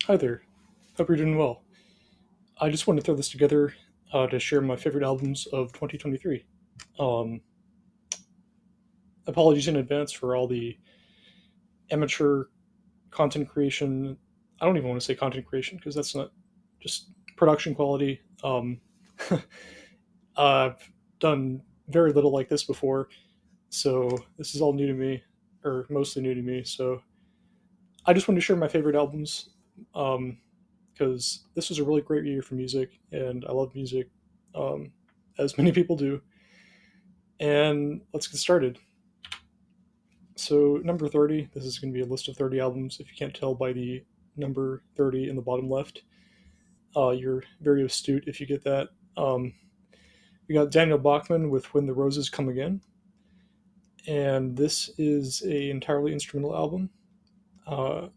Hi there. Hope you're doing well. I just wanted to throw this together to share my favorite albums of 2023. Um, Apologies in advance for all the amateur content creation. I don't even want to say content creation because that's not just production quality. I've done very little like this before, so this is all new to me, or mostly new to me. So I just wanted to share my favorite albums because this was a really great year for music, and I love music, um, as many people do. And let's get started. So, number 30, this is going to be a list of 30 albums. If you can't tell by the number 30 in the bottom left, you're very astute if you get that. We got Daniel Bachman with When the Roses Come Again. And this is a entirely instrumental album uh,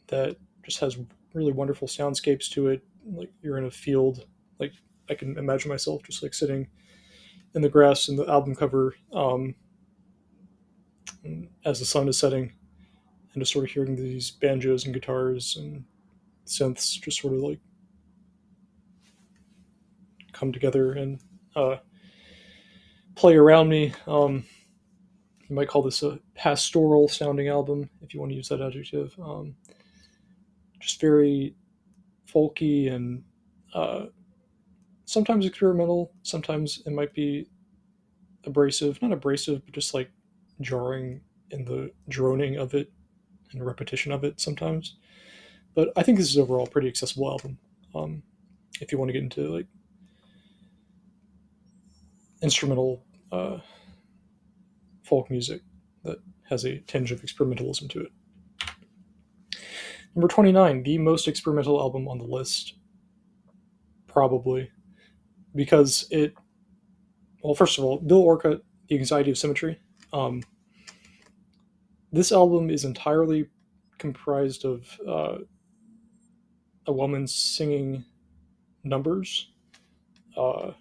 that just has really wonderful soundscapes to it. Like you're in a field, like I can imagine myself just like sitting in the grass in the album cover as the sun is setting and just sort of hearing these banjos and guitars and synths just sort of like come together and uh, play around me. You might call this a pastoral sounding album if you want to use that adjective. Just very folky and uh, sometimes experimental. Sometimes it might be abrasive, not abrasive, but just like jarring in the droning of it and repetition of it sometimes. But I think this is overall a pretty accessible album. Um, if you want to get into like instrumental folk music that has a tinge of experimentalism to it. Number 29, the most experimental album on the list, probably, because it, well, first of all, Bill Orcutt, The Anxiety of Symmetry. Um, this album is entirely comprised of a woman singing numbers, uh,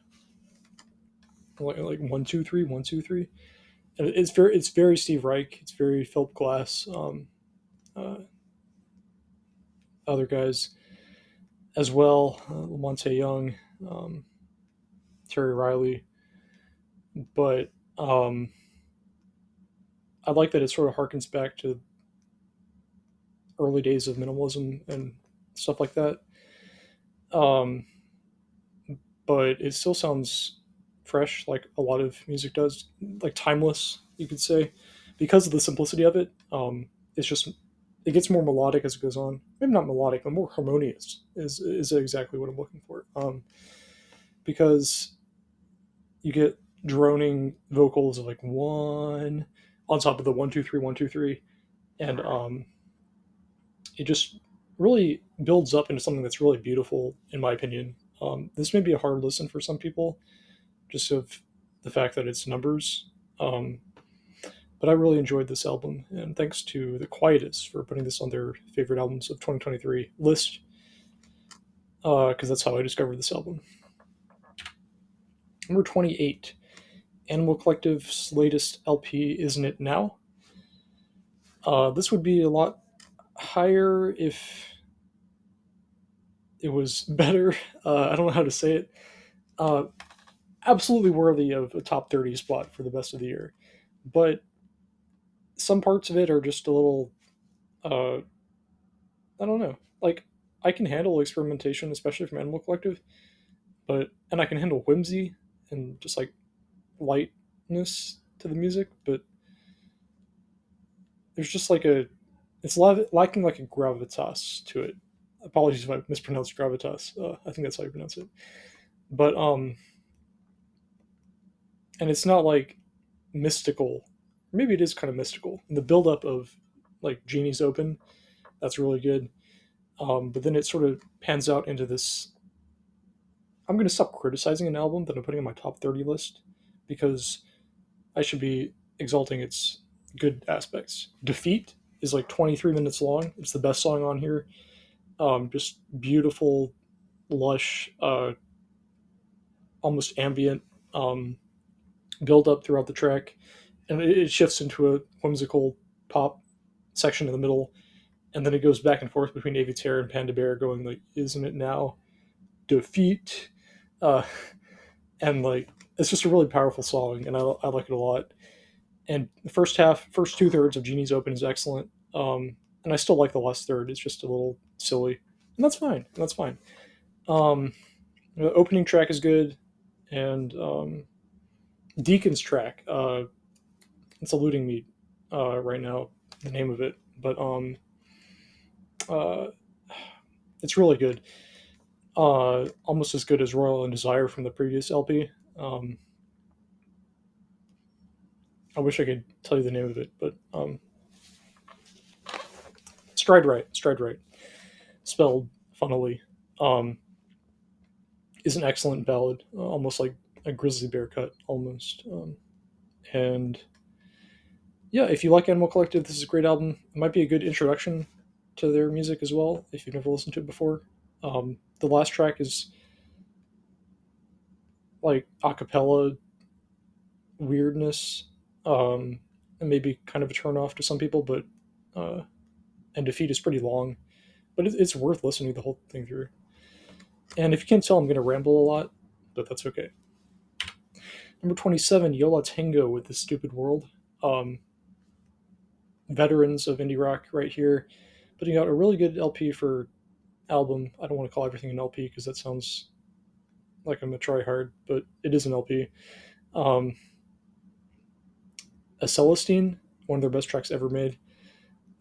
like 1 2 3, 1 2 3. And it's very Steve Reich. It's very Philip Glass. Uh, Other guys as well, Lamonte Young, um, Terry Riley, but I like that it sort of harkens back to early days of minimalism and stuff like that. Um, but it still sounds fresh, like a lot of music does, like timeless, you could say, because of the simplicity of it. It's just it gets more melodic as it goes on. Maybe not melodic, but more harmonious is exactly what I'm looking for. Because you get droning vocals of like one on top of the 1 2 3 1 2 3, and it just really builds up into something that's really beautiful, in my opinion. This may be a hard listen for some people, just of the fact that it's numbers. Um, but I really enjoyed this album, and thanks to the Quietus for putting this on their favorite albums of 2023 list, because that's how I discovered this album. Number 28, Animal Collective's latest LP, Isn't It Now? This would be a lot higher if it was better. I don't know how to say it. Uh, Absolutely worthy of a top 30 spot for the best of the year. But some parts of it are just a little, uh, I don't know. Like, I can handle experimentation, especially from Animal Collective, and I can handle whimsy and just like lightness to the music, but there's just like lacking like a gravitas to it. Apologies if I mispronounced gravitas. I think that's how you pronounce it. But, and it's not like mystical. Maybe it is kind of mystical. And the buildup of like Genie's Open, that's really good. But then it sort of pans out into this. I'm going to stop criticizing an album that I'm putting on my top 30 list because I should be exalting its good aspects. Defeat is like 23 minutes long. It's the best song on here. Just beautiful, lush, almost ambient um, build up throughout the track. And it shifts into a whimsical pop section in the middle. and then it goes back and forth between Avi Terra and Panda Bear, going like, "Isn't it now defeat?" Uh, and like it's just a really powerful song, and I like it a lot. And the first two thirds of Genie's Open is excellent, and I still like the last third. It's just a little silly, and that's fine. And that's fine. Um, the opening track is good, and Deacon's track. It's eluding me right now the name of it, but uh, it's really good. Almost as good as Royal and Desire from the previous LP. Um, I wish I could tell you the name of it, but Stride Right, spelled funnily, um, is an excellent ballad, almost like a Grizzly Bear cut, almost. And yeah, if you like Animal Collective, this is a great album. It might be a good introduction to their music as well if you've never listened to it before. The last track is like a cappella weirdness, and maybe kind of a turn off to some people, but uh, and Defeat is pretty long, but it's worth listening the whole thing through. And if you can't tell, I'm going to ramble a lot, but that's okay. Number 27, Yo La Tengo with This Stupid World. Um, Veterans of indie rock right here, putting out a really good LP for album. I don't want to call everything an LP because that sounds like I'm a try hard, but it is an LP. Um, a Celestine, one of their best tracks ever made.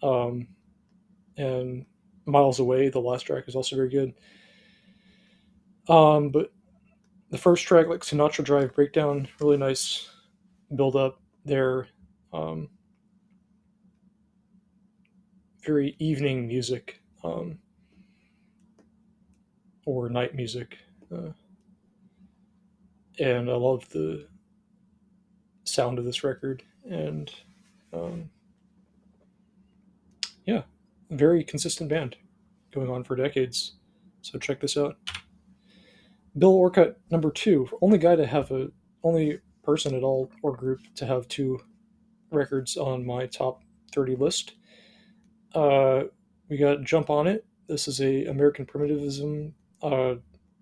Um, and Miles Away, the last track, is also very good. But the first track, like Sinatra Drive Breakdown, really nice build up there. Um, very evening music, or night music. Uh, and I love the sound of this record. And um, yeah, very consistent band going on for decades. So check this out. Bill Orcutt, number two, only guy to have only person at all or group to have two records on my top 30 list. Uh, we got Jump On It. This is a American Primitivism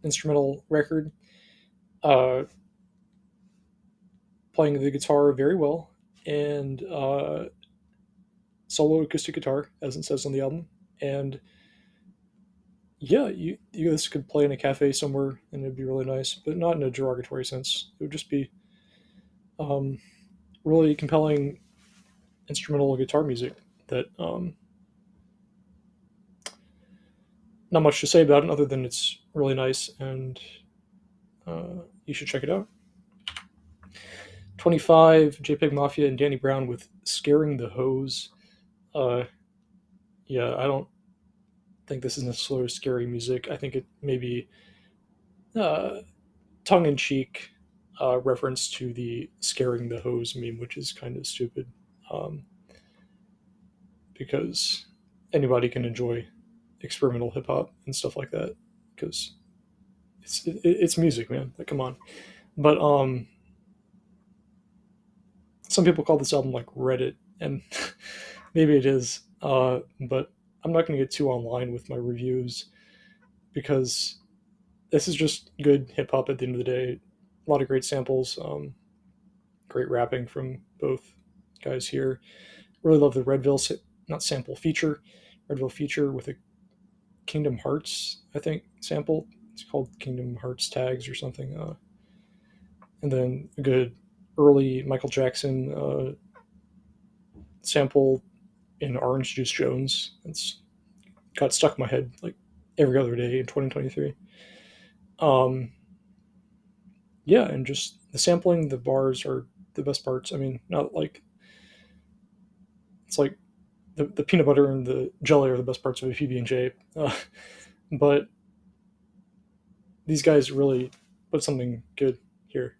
instrumental record. Uh, Playing the guitar very well, and solo acoustic guitar, as it says on the album. And yeah, you this could play in a cafe somewhere, and it'd be really nice, but not in a derogatory sense. It would just be um, really compelling instrumental guitar music that not much to say about it other than it's really nice, and you should check it out. 25, JPEG Mafia and Danny Brown with Scaring the Hose. Uh, yeah, I don't think this is necessarily scary music. I think it may be uh, tongue in cheek reference to the Scaring the Hose meme, which is kind of stupid, um, because anybody can enjoy experimental hip hop and stuff like that because it's music, man. Like, come on. But some people call this album like Reddit, and maybe it is. But I'm not going to get too online with my reviews because this is just good hip hop at the end of the day. A lot of great samples, great rapping from both guys here. Really love the Redville, not sample, feature. Redville feature with a Kingdom Hearts, I think, sample. It's called Kingdom Hearts Tags or something. And then a good early Michael Jackson sample in Orange Juice Jones. It's got stuck in my head like every other day in 2023. Um, yeah, and just the sampling, the bars are the best parts. I mean, not like it's like the peanut butter and the jelly are the best parts of a PB&J, but these guys really put something good here.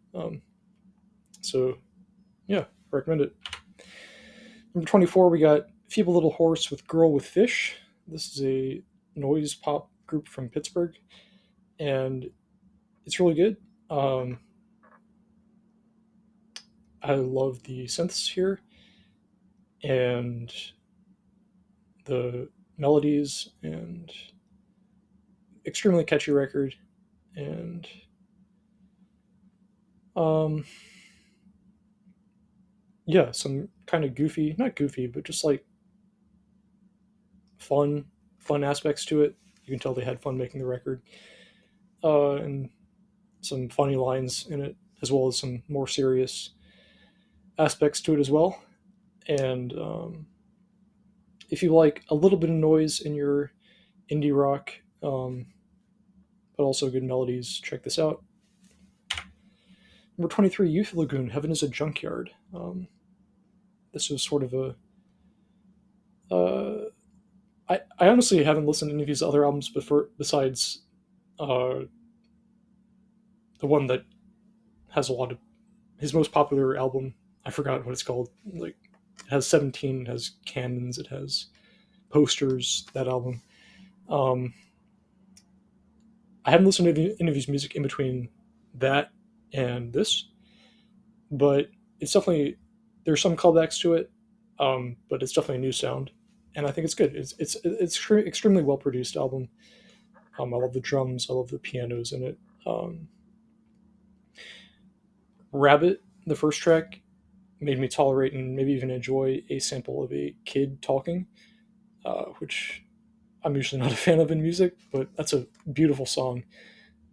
So yeah, recommend it. Number 24, we got Feeble Little Horse with Girl with Fish. This is a noise pop group from Pittsburgh, and it's really good. Um, I love the synths here, and the melodies and extremely catchy record. And um, yeah, some kind of goofy, not goofy, but just like fun, fun aspects to it. You can tell they had fun making the record, and some funny lines in it, as well as some more serious aspects to it as well. And if you like a little bit of noise in your indie rock, but also good melodies, check this out. Number 23, Youth Lagoon, Heaven is a Junkyard. This was sort of a. I honestly haven't listened to any of his other albums before, besides uh, the one that has a lot of his most popular album. I forgot what it's called. Like, it has 17, it has cannons, it has posters. That album. Um, I haven't listened to any of his music in between that and this, but it's definitely there's some callbacks to it, but it's definitely a new sound, and I think it's good. It's extremely well produced album. I love the drums, I love the pianos in it. Um, Rabbit, the first track, made me tolerate and maybe even enjoy a sample of a kid talking, which I'm usually not a fan of in music, but that's a beautiful song.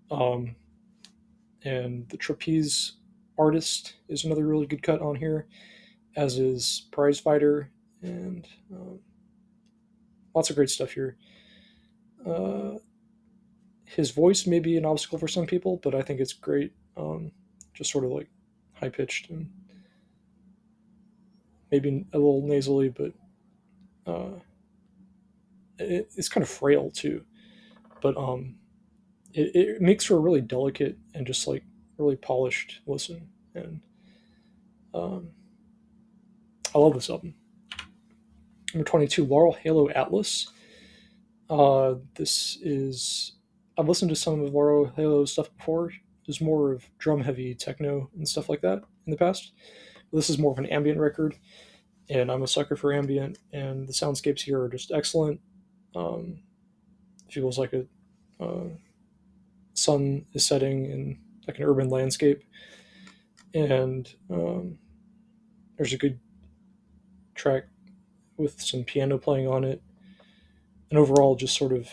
Um, and the Trapeze Artist is another really good cut on here, as is Prize Fighter, and lots of great stuff here. Uh, his voice may be an obstacle for some people, but I think it's great. Just sort of like high pitched and maybe a little nasally, but uh, it's kind of frail too. But it makes for a really delicate and just like really polished listen. And um, I love this album. Number 22, Laurel Halo Atlas. This is I've listened to some of Laurel Halo stuff before. There's more of drum heavy techno and stuff like that in the past. This is more of an ambient record, and I'm a sucker for ambient. And the soundscapes here are just excellent. Um, feels like a sun is setting in like an urban landscape, and there's a good track with some piano playing on it, and overall just sort of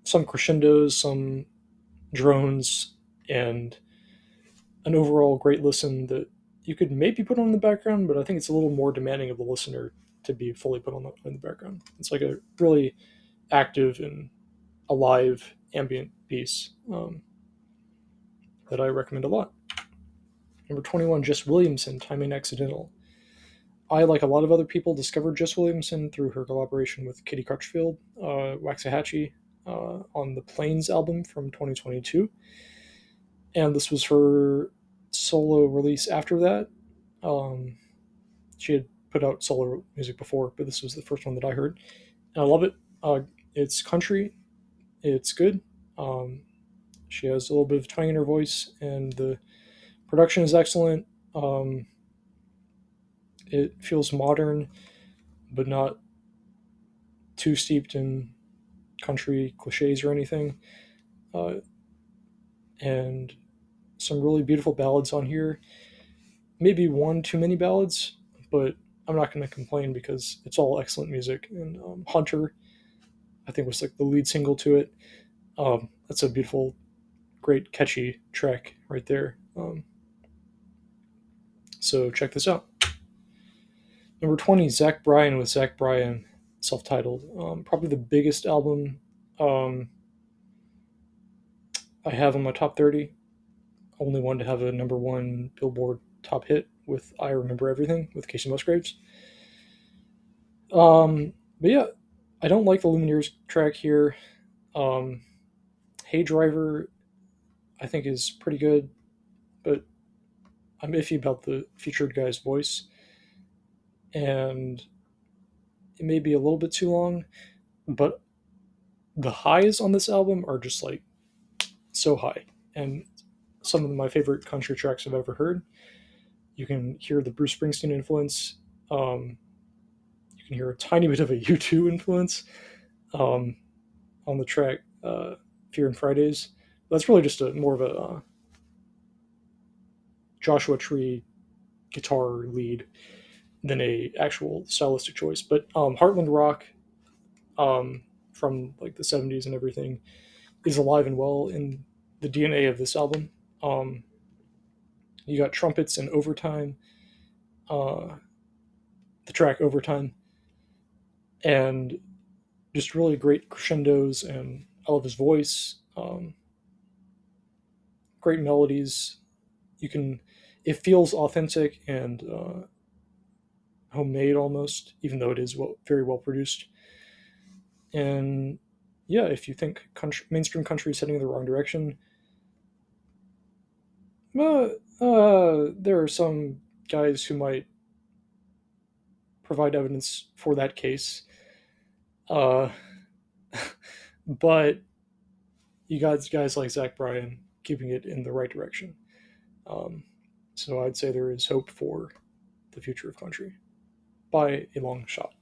some crescendos, some drones, and an overall great listen that you could maybe put on in the background, but I think it's a little more demanding of the listener to be fully put on in the background. It's like a really active and alive ambient piece that I recommend a lot. Number 21, Jess Williamson, Timing Accidental. I, like a lot of other people, discovered Jess Williamson through her collaboration with Kitty Crutchfield, Waxahachie, on the Plains album from 2022. And this was her solo release after that. Um, she had put out solo music before, but this was the first one that I heard. And I love it. It's country, it's good. Um, she has a little bit of twang in her voice, and the production is excellent. Um, it feels modern, but not too steeped in country cliches or anything. Uh, and some really beautiful ballads on here. Maybe one too many ballads, but I'm not going to complain because it's all excellent music. And Hunter, I think, was like the lead single to it. That's a beautiful, great, catchy track right there. So check this out. Number 20, Zach Bryan with Zach Bryan, self titled. Probably the biggest album I have on my top 30. Only one to have a number one Billboard top hit with I Remember Everything with Casey Musgraves. But yeah, I don't like the Lumineers track here. Um, Hey Driver, I think, is pretty good, but I'm iffy about the featured guy's voice, and it may be a little bit too long. But the highs on this album are just like so high, and some of my favorite country tracks I've ever heard. You can hear the Bruce Springsteen influence. Um, can hear a tiny bit of a U2 influence um, on the track Fear and Fridays. That's really just a more of a Joshua Tree guitar lead than a actual stylistic choice. But Heartland Rock um, from like the 70s and everything is alive and well in the DNA of this album. Um, you got trumpets and overtime, uh, the track overtime, and just really great crescendos. And I love his voice. Great melodies. You can, it feels authentic and homemade almost, even though it is very well produced. And yeah, if you think mainstream country is heading in the wrong direction, there are some guys who might provide evidence for that case. Uh, but you got guys like Zach Bryan keeping it in the right direction. Um, so I'd say there is hope for the future of country by a long shot.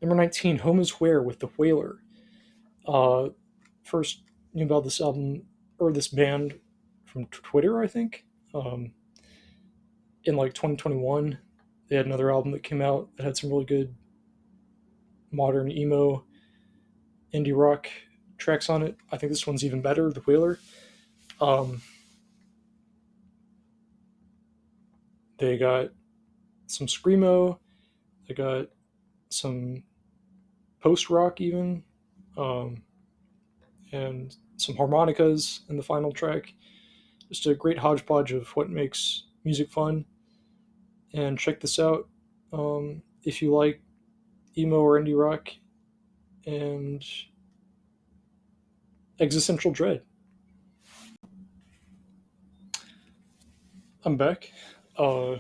Number 19, Home is Where with the Whaler. Uh, First knew about this album or this band from Twitter, I think. In like 2021, they had another album that came out that had some really good modern emo indie rock tracks on it. I think this one's even better, The Whaler. Um, they got some screamo, they got some post rock even, um, and some harmonicas in the final track. Just a great hodgepodge of what makes music fun. And check this out if you like emo or indie rock and existential dread. I'm back. The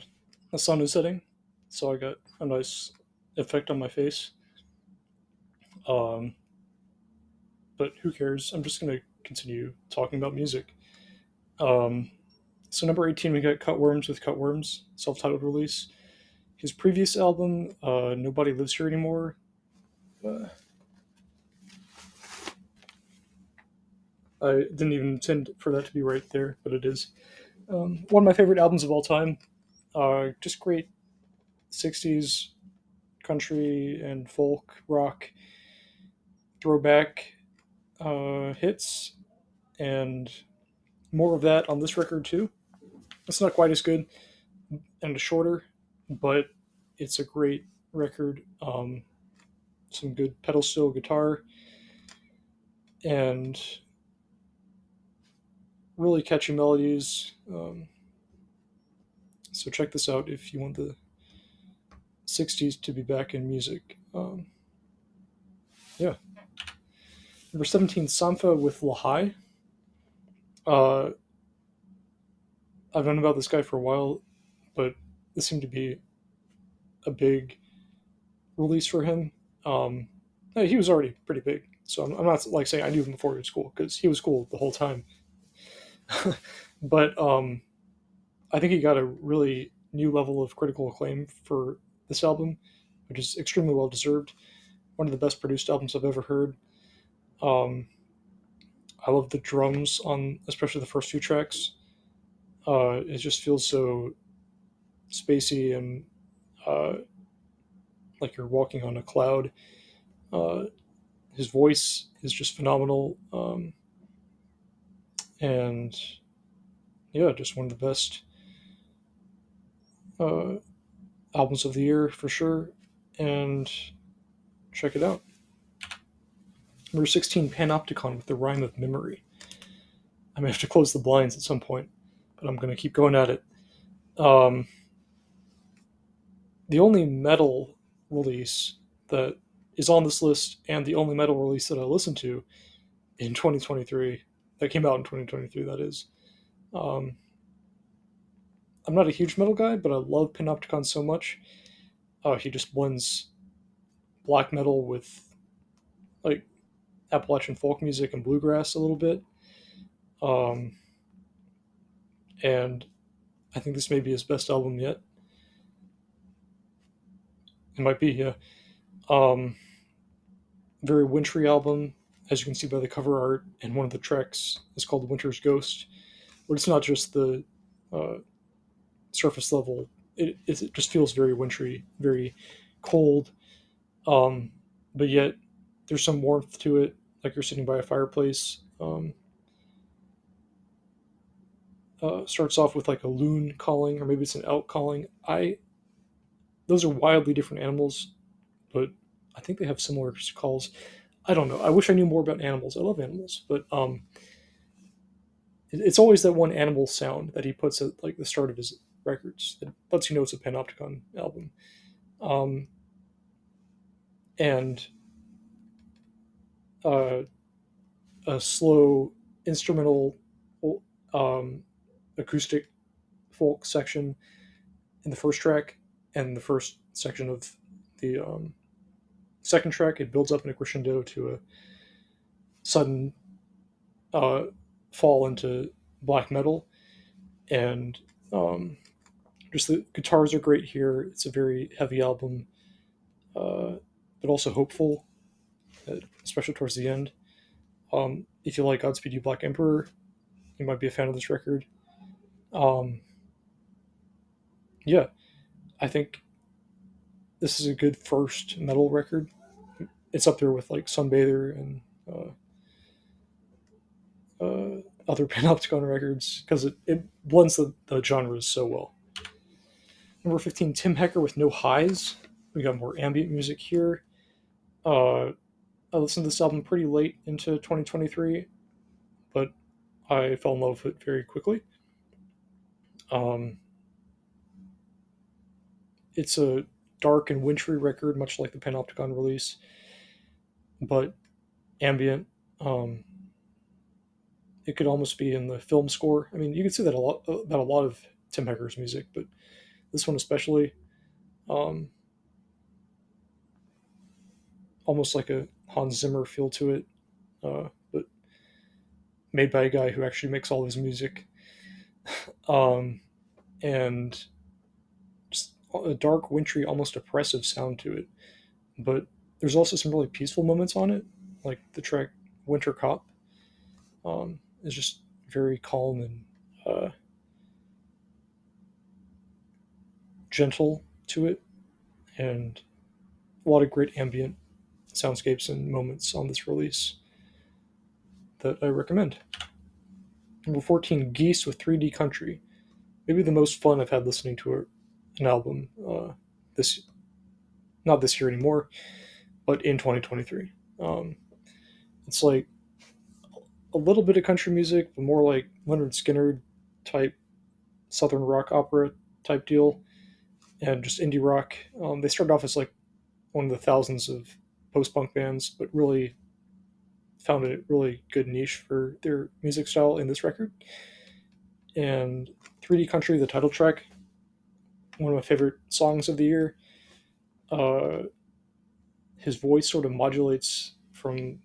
sun is setting, so I got a nice effect on my face. Um, but who cares? I'm just gonna continue talking about music. Um, so number 18, we got Cutworms with Cutworms, self-titled release. His previous album, Nobody Lives Here Anymore. Uh, I didn't even intend for that to be right there, but it is. One of my favorite albums of all time. Just great 60s country and folk rock throwback hits, and more of that on this record too. It's not quite as good and shorter, but it's a great record. Some good pedal steel guitar and really catchy melodies. So check this out if you want the 60s to be back in music. Yeah. Number 17, Sampha with Lahai. Uh, I've known about this guy for a while, but this seemed to be a big release for him. Um, he was already pretty big, so I'm not like saying I knew him before he was cool because he was cool the whole time. But I think he got a really new level of critical acclaim for this album, which is extremely well deserved. One of the best produced albums I've ever heard. Um, I love the drums on, especially the first two tracks. It just feels so spacey and uh, like you're walking on a cloud. Uh, his voice is just phenomenal, and yeah, just one of the best uh, albums of the year for sure. And check it out. Number 16, Panopticon with the Rhyme of Memory. I may have to close the blinds at some point, but I'm going to keep going at it. Um, the only metal release that is on this list, and the only metal release that I listened to in 2023, that came out in 2023, that is. Um, I'm not a huge metal guy, but I love Panopticon so much. He just blends black metal with like Appalachian folk music and bluegrass a little bit. Um, and I think this may be his best album yet. It might be, yeah. Um, Very wintry album, as you can see by the cover art, and one of the tracks is called Winter's Ghost. But it's not just the uh, surface level. It just feels very wintry, very cold, um, but yet there's some warmth to it, like you're sitting by a fireplace. Starts off with like a loon calling, or maybe it's an elk calling. Those are wildly different animals, but I think they have similar calls. I don't know. I wish I knew more about animals. I love animals, but it's always that one animal sound that he puts at like the start of his records that lets you know it's a Panopticon album. Um, and uh, a slow instrumental um, acoustic folk section in the first track, and the first section of the second track, it builds up in a crescendo to a sudden uh, fall into black metal, and um, just the guitars are great here. It's a very heavy album, uh, but also hopeful, especially towards the end. If you like Godspeed You Black Emperor, you might be a fan of this record. Um, yeah, I think this is a good first metal record. It's up there with like Sunbather and other Panopticon records because it blends the genres so well. Number 15, Tim Hecker with No Highs. We got more ambient music here. Uh, I listened to this album pretty late into 2023, but I fell in love with it very quickly. Um, it's a dark and wintry record, much like the Panopticon release, but ambient. Um, it could almost be in the film score. I mean, you can see that a lot about a lot of Tim Hecker's music, but this one especially, um, almost like a Hans Zimmer feel to it, but made by a guy who actually makes all his music. Um, and just a dark, wintry, almost oppressive sound to it. But there's also some really peaceful moments on it, like the track "Winter Cop." Is just very calm and gentle to it, and a lot of great ambient soundscapes and moments on this release that I recommend. Number 14, Geese with 3D Country. Maybe the most fun I've had listening to an album this not this year anymore, but in 2023. Um, it's like a little bit of country music, but more like Leonard Skinner type southern rock opera type deal, and just indie rock. They started off as like one of the thousands of post punk bands, but really found a really good niche for their music style in this record. And 3D Country, the title track, one of my favorite songs of the year. Uh, his voice sort of modulates from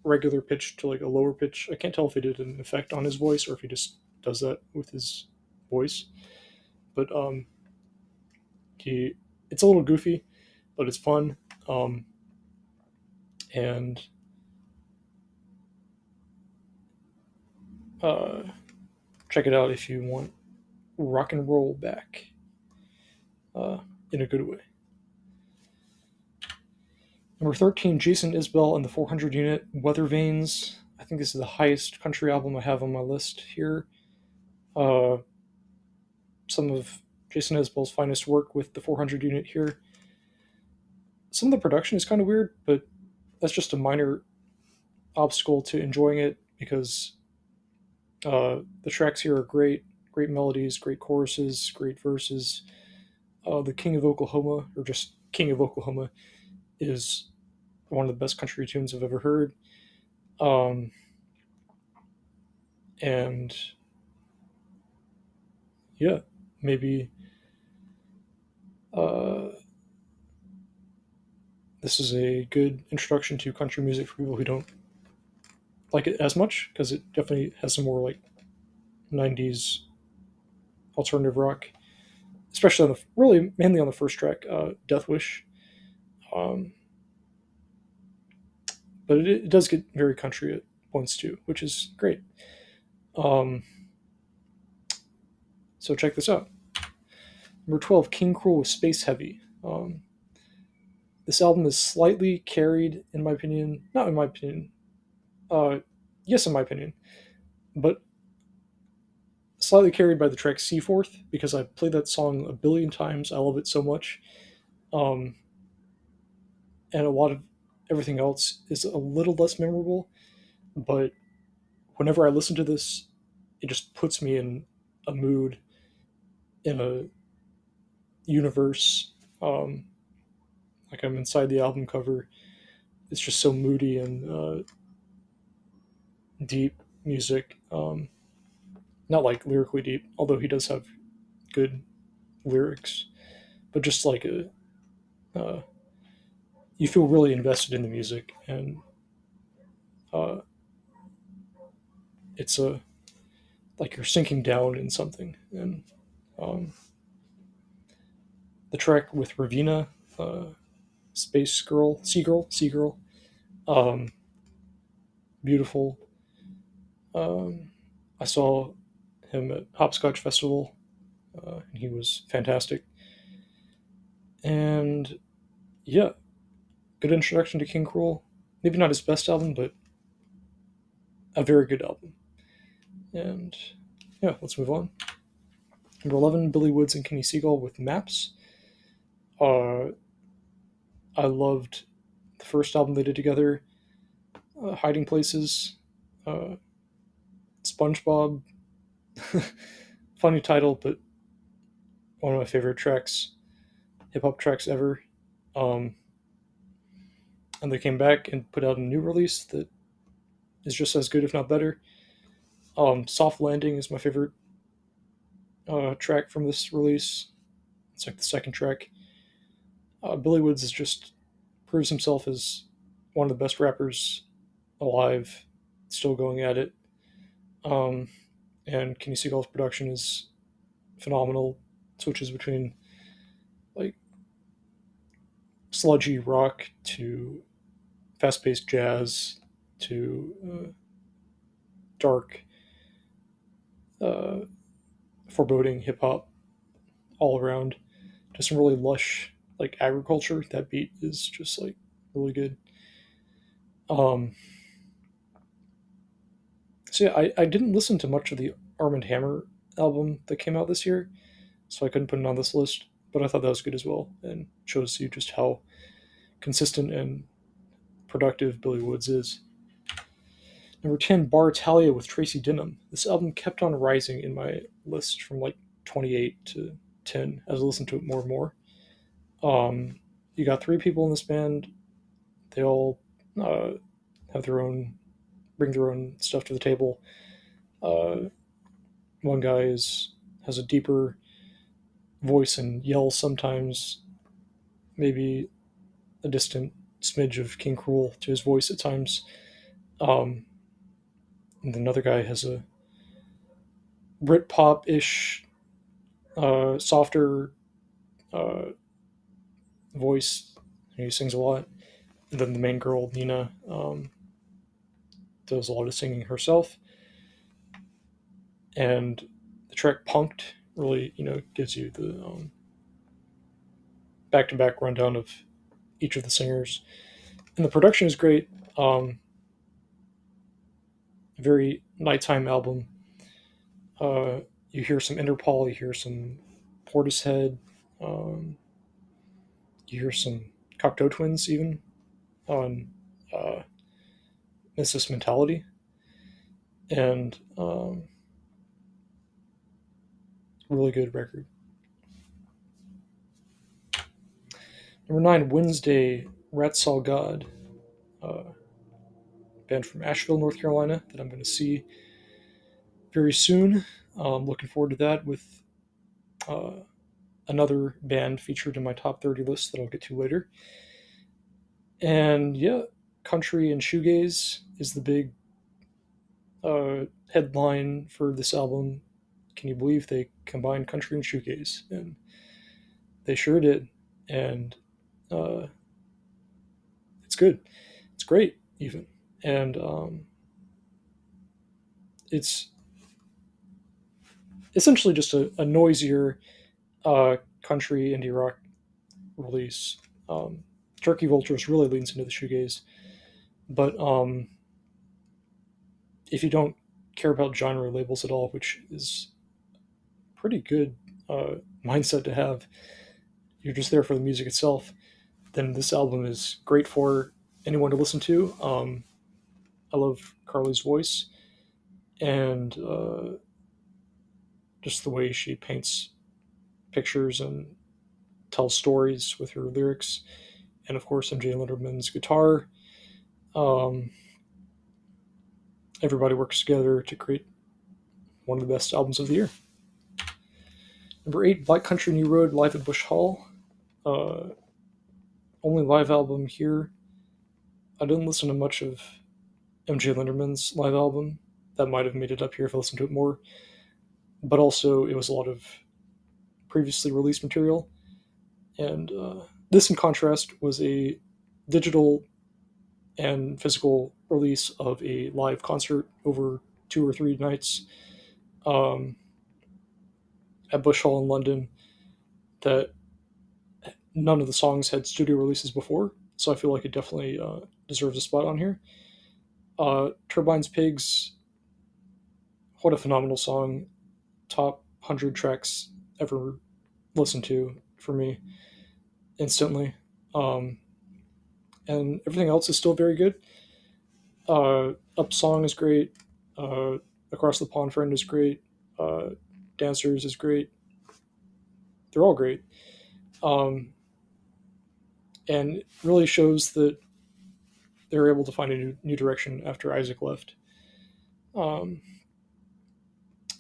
regular pitch to like a lower pitch. I can't tell if he did an effect on his voice or if he just does that with his voice. But he, it's a little goofy, but it's fun. Um, and uh, check it out if you want rock and roll back uh, in a good way. Number 13, Jason Isbell and the 400 Unit, Weather Vanes. I think this is the highest country album I have on my list here. Uh, some of Jason Isbell's finest work with the 400 Unit here. Some of the production is kind of weird, but that's just a minor obstacle to enjoying it because the tracks here are great, great melodies, great choruses, great verses. The King of Oklahoma, or just King of Oklahoma, is one of the best country tunes I've ever heard. Um, and yeah, maybe uh, this is a good introduction to country music for people who don't like it as much because it definitely has some more like 90s alternative rock, especially on the really mainly on the first track, Death Wish. Um, but it does get very country at points too, which is great. Um, so check this out. Number 12, King Cruel with Space Heavy. This album is slightly carried, in my opinion. Not in my opinion. Uh, yes, in my opinion, but slightly carried by the track Seaforth because I played that song a billion times. I love it so much. Um, and a lot of everything else is a little less memorable. But whenever I listen to this, it just puts me in a mood, in a universe. Like I'm inside the album cover. It's just so moody and deep music. Not like lyrically deep, although he does have good lyrics, but just like uh, you feel really invested in the music, and uh, it's a like you're sinking down in something. And um, the track with Ravina, uh, Space Girl, Seagirl, um, beautiful. Um, I saw him at Hopscotch Festival, and he was fantastic. And yeah, good introduction to King Cruel. Maybe not his best album, but a very good album. And yeah, let's move on. Number 11, Billy Woods and Kenny Seagull with Maps. Uh, I loved the first album they did together, Hiding Places, uh, SpongeBob. Funny title, but one of my favorite tracks, hip hop tracks ever. Um, and they came back and put out a new release that is just as good, if not better. Soft Landing is my favorite track from this release. It's like the second track. Billy Woods is just proves himself as one of the best rappers alive, still going at it. Um, and Kenny Seagull's production is phenomenal. Switches between like sludgy rock to fast-paced jazz to dark, uh, foreboding hip hop all around. Just some really lush like agriculture. That beat is just like really good. Um, so yeah, I didn't listen to much of the Armand Hammer album that came out this year, so I couldn't put it on this list. But I thought that was good as well, and shows you just how consistent and productive Billy Woods is. Number 10, Bar Italia with Tracy Denham. This album kept on rising in my list from like 28 to 10 as I listened to it more and more. You got three people in this band. They all uh, have their own, bring their own stuff to the table. Uh, one guy has a deeper voice and yells sometimes, maybe a distant smidge of King Cruel to his voice at times. Um, and another guy has a Britpop ish, softer uh, voice. He sings a lot. And then the main girl, Nina, does a lot of singing herself. And the track Punked really, gives you the back to back rundown of each of the singers. And the production is great. Very nighttime album. Uh, you hear some Interpol, you hear some Portishead, um, you hear some Cocteau Twins even on uh, Missus Mentality, and really good record. Number 9, Wednesday, Rat Saw God, uh, band from Asheville, North Carolina, that I'm going to see very soon. Looking forward to that with uh, another band featured in my top 30 list that I'll get to later. And yeah, country and shoegaze is the big headline for this album. Can you believe they combined country and shoegaze? And they sure did. And uh, It's good. It's great, even. And it's essentially just a noisier country indie rock release. Um, Turkey Vultures really leans into the shoegaze, but if you don't care about genre labels at all, which is pretty good uh, mindset to have, you're just there for the music itself, then this album is great for anyone to listen to. I love Carly's voice and just the way she paints pictures and tells stories with her lyrics, and of course MJ Linderman's guitar. Um, Everybody works together to create one of the best albums of the year. Number 8, Black Country New Road live at Bush Hall. Uh, Only live album here. I didn't listen to much of MJ Linderman's live album. That might have made it up here if I listened to it more. But also, it was a lot of previously released material. And this, in contrast, was a digital and physical release of a live concert over 2 or 3 nights um, at Bush Hall in London that none of the songs had studio releases before. So I feel like it definitely deserves a spot on here. Turbines Pigs, what a phenomenal song. Top 100 tracks ever listened to for me instantly. Um, and everything else is still very good. Up Song is great. Uh, Across the Pond Friend is great. Uh, Dancers is great. They're all great. Um, and it really shows that they're able to find a new direction after Isaac left. Um,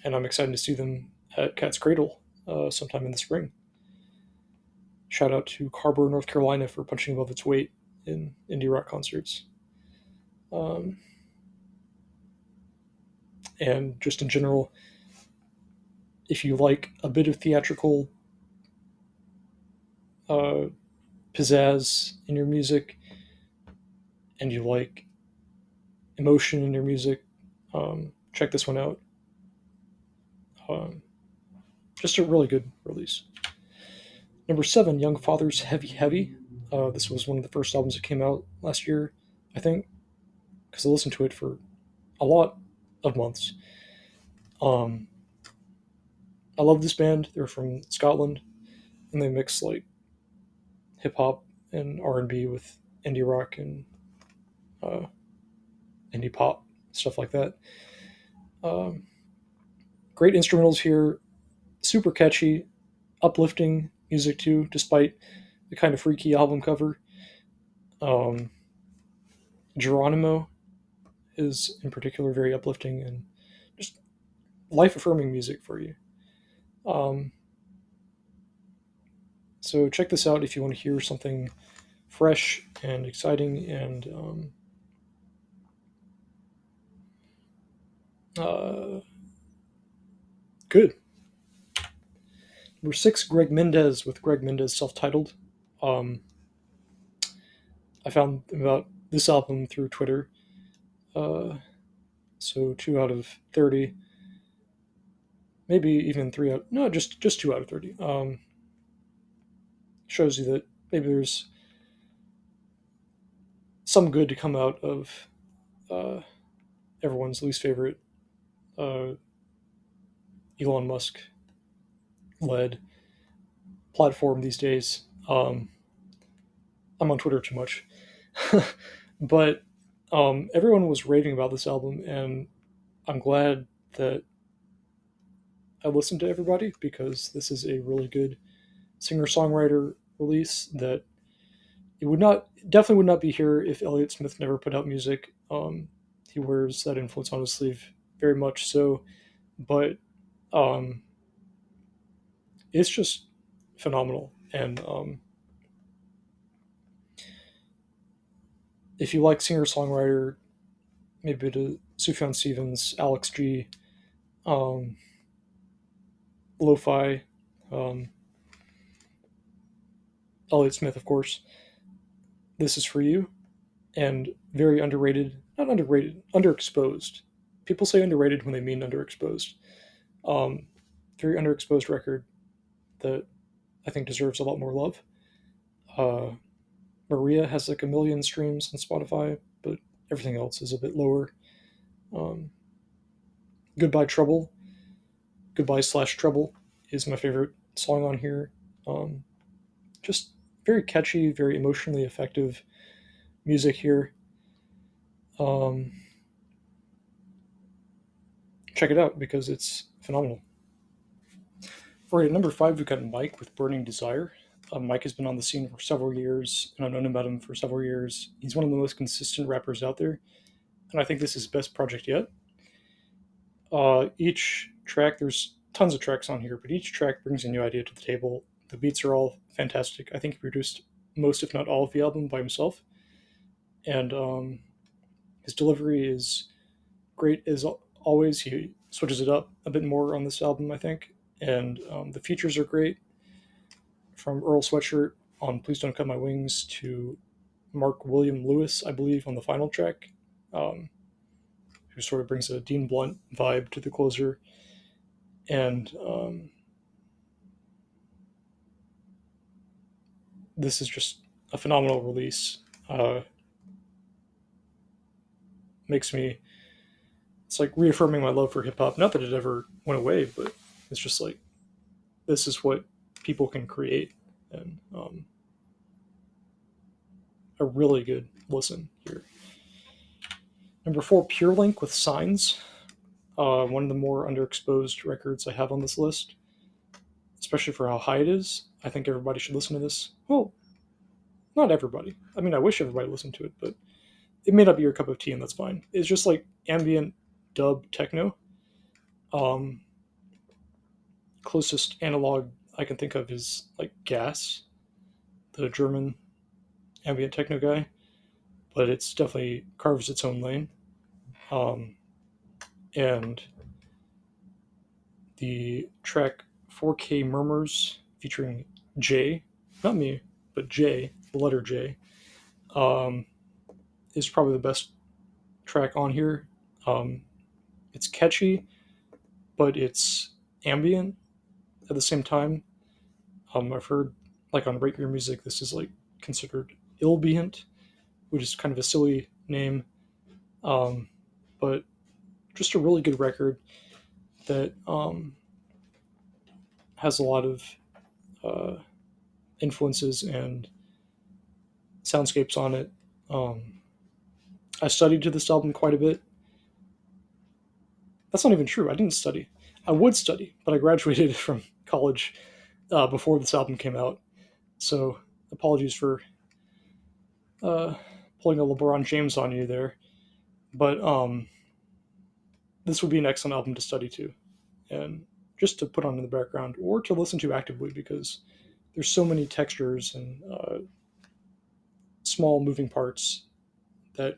and I'm excited to see them at Cat's Cradle sometime in the spring. Shout out to Carrboro, North Carolina for punching above its weight in indie rock concerts. Um, and just in general, if you like a bit of theatrical uh, pizzazz in your music and you like emotion in your music, check this one out. Um, just a really good release. Number 7, Young Fathers Heavy Heavy. This was one of the first albums that came out last year, I think, because I listened to it for a lot of months. Um, I love this band. They're from Scotland, and they mix like hip hop and R&B with indie rock and uh, indie pop stuff like that. Um, Great instrumentals here, super catchy, uplifting music too, despite the kind of freaky album cover. Um, Geronimo is in particular very uplifting and just life affirming music for you. Um, so check this out if you want to hear something fresh and exciting and uh, good. Number 6, Greg Mendez with Greg Mendez self titled. Um, I found about this album through Twitter. Uh, so 2 out of 30, maybe even 3 out, no, just 2 out of 30. Shows you that maybe there's some good to come out of uh, everyone's least favorite uh, Elon Musk led platform these days. I'm on Twitter too much, but everyone was raving about this album, and I'm glad that I listened to everybody because this is a really good singer songwriter release that it would not definitely would not be here if Elliott Smith never put out music. He wears that influence on his sleeve very much so, but um, it's just phenomenal. And if you like singer songwriter, maybe to Sufjan Stevens, Alex G, um, lo-fi, um, Elliott Smith, of course, this is for you. and very underrated. Not underrated, underexposed. People say underrated when they mean underexposed. Um, Very underexposed record that I think deserves a lot more love. Uh, Maria has like a million streams on Spotify, but everything else is a bit lower. Um, Goodbye Trouble, Goodbye slash Trouble is my favorite song on here. Um, just very catchy, very emotionally effective music here. Um, Check it out because it's phenomenal. All right, at number five, we've got Mike with Burning Desire. Mike has been on the scene for several years, and I've known about him for several years. He's one of the most consistent rappers out there, and I think this is his best project yet. Each track, there's tons of tracks on here, but each track brings a new idea to the table. The beats are all fantastic. I think he produced most, if not all, of the album by himself, and his delivery is great as always. He switches it up a bit more on this album, I think, and the features are great. From Earl Sweatshirt on "Please Don't Cut My Wings" to Mark William Lewis, I believe, on the final track, um, who sort of brings a Dean Blunt vibe to the closer. And this is just a phenomenal release. Makes me, it's like reaffirming my love for hip hop. Not that it ever went away, but it's just like this is what people can create, and a really good listen here. Number four, Pure Link with Signs. One of the more underexposed records I have on this list, especially for how high it is. I think everybody should listen to this. Well, not everybody. I mean, I wish everybody listened to it, but it may not be your cup of tea, and that's fine. It's just like ambient dub techno. Um, Closest analog I can think of is like Gas, the German ambient techno guy, but it's definitely carves its own lane. Um, and the track 4K Murmurs featuring J, not me, but J, the letter J, um, is probably the best track on here. Um, it's catchy, but it's ambient at the same time. I've heard like on Rate Your Music, this is like considered Illbient, which is kind of a silly name, um, but just a really good record that has a lot of uh, influences and soundscapes on it. Um, I studied to this album quite a bit. That's not even true. I didn't study. I would study, but I graduated from college before this album came out. So apologies for uh, pulling a LeBron James on you there. But this would be an excellent album to study to, and just to put on in the background or to listen to actively because there's so many textures and small moving parts that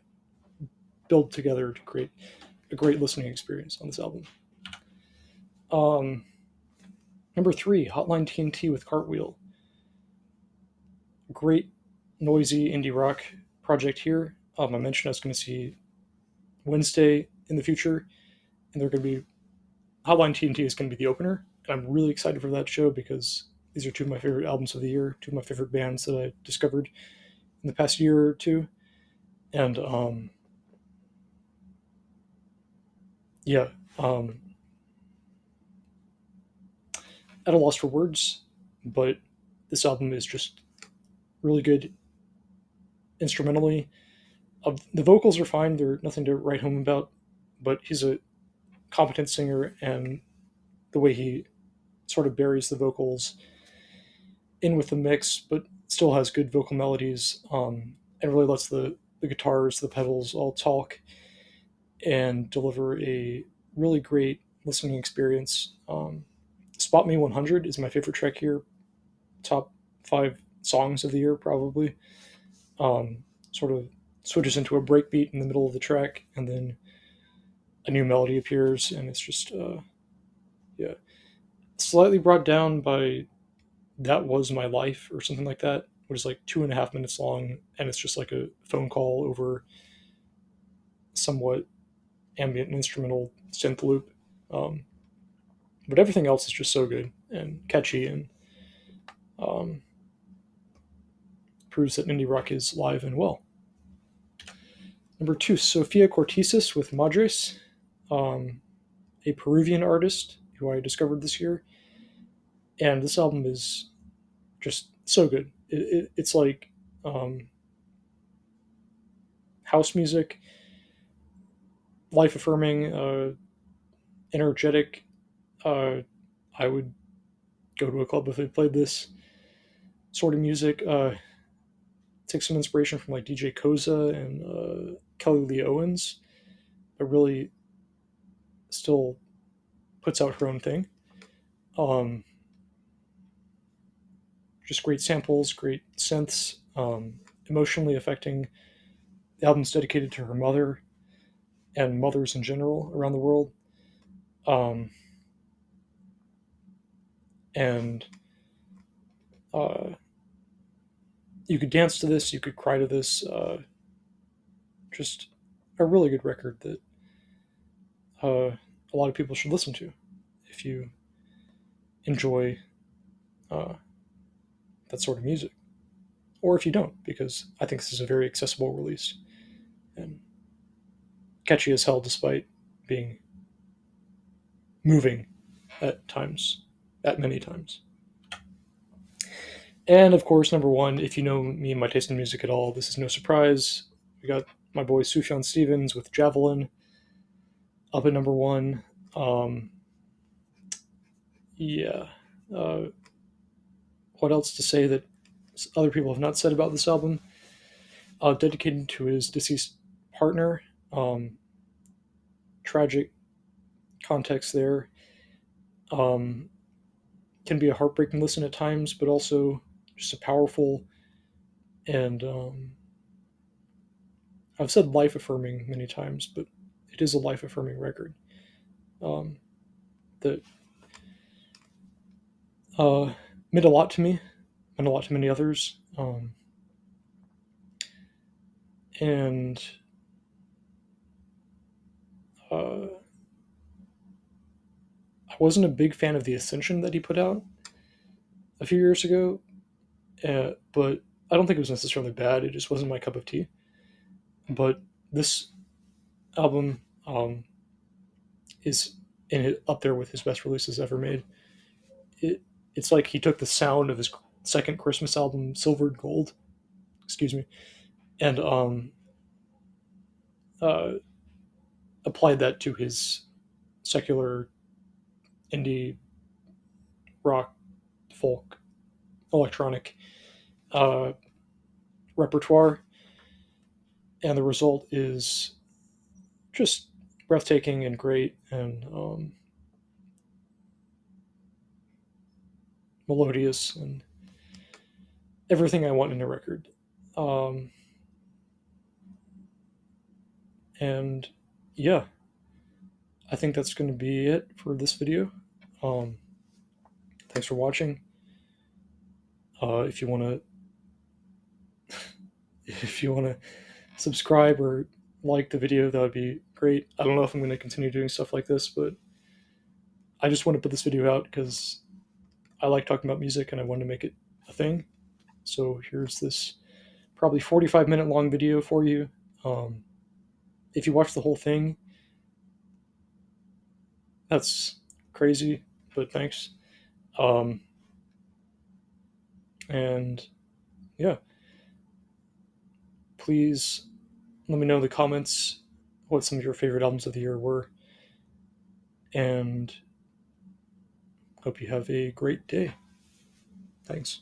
build together to create a great listening experience on this album. Um, Number three, Hotline TNT with Cartwheel. Great noisy indie rock project here. I mentioned I was going to see Wednesday in the future, and they're going to be Hotline TNT is going to be the opener, and I'm really excited for that show because these are two of my favorite albums of the year, two of my favorite bands that I discovered in the past year or two, and yeah, um, at a loss for words, but this album is just really good instrumentally. The vocals are fine; they're nothing to write home about, but he's a competent singer, and the way he sort of buries the vocals in with the mix, but still has good vocal melodies, and really lets the guitars, the pedals all talk and deliver a really great listening experience. Spot Me 100 is my favorite track here, top five songs of the year, probably. Sort of switches into a breakbeat in the middle of the track, and then a new melody appears, and it's just, yeah, slightly brought down by That Was My Life or something like that. which is like 2.5 minutes long, and it's just like a phone call over somewhat ambient instrumental synth loop. Um, but everything else is just so good and catchy, and um, proves that indie rock is live and well. Number two, Sofia Cortesis with Madres, um, a Peruvian artist who I discovered this year. And this album is just so good. It's like house music, life affirming, energetic. Uh, I would go to a club if they played this sort of music. Take some inspiration from like DJ Koza and Kelly Lee Owens, but really still puts out her own thing. Um, just great samples, great synths, emotionally affecting. The album's dedicated to her mother and mothers in general around the world. Um, and uh, you could dance to this, you could cry to this. Just a really good record that a lot of people should listen to if you enjoy uh, that sort of music, or if you don't, because I think this is a very accessible release and catchy as hell, despite being moving at times, at many times. And of course, number one, if you know me and my taste in music at all, this is no surprise. We got my boy Sufjan Stevens with Javelin up at number one. Um, yeah. Uh, what else to say that other people have not said about this album? Dedicated to his deceased partner. Tragic context there. Um, can be a heartbreaking listen at times, but also just a powerful and I've said life affirming many times, but it is a life affirming record um, that uh, meant a lot to me, meant a lot to many others. And I wasn't a big fan of the Ascension that he put out a few years ago, but I don't think it was necessarily bad. It just wasn't my cup of tea. But this album is in it, up there with his best releases ever made. It, it's like he took the sound of his second Christmas album, Silver and Gold, excuse me, and uh, applied that to his secular indie rock, folk, electronic uh, repertoire, and the result is just breathtaking and great and melodious and everything I want in a record. Um, and yeah, I think that's going to be it for this video. Um, thanks for watching. If you want to, if you want to subscribe or like the video, that would be great. I don't know if I'm going to continue doing stuff like this, but I just want to put this video out because I like talking about music and I want to make it a thing. So here's this probably 45-minute long video for you. Um, if you watch the whole thing, that's crazy, but thanks. Um, and yeah, please let me know in the comments what some of your favorite albums of the year were. And hope you have a great day. Thanks.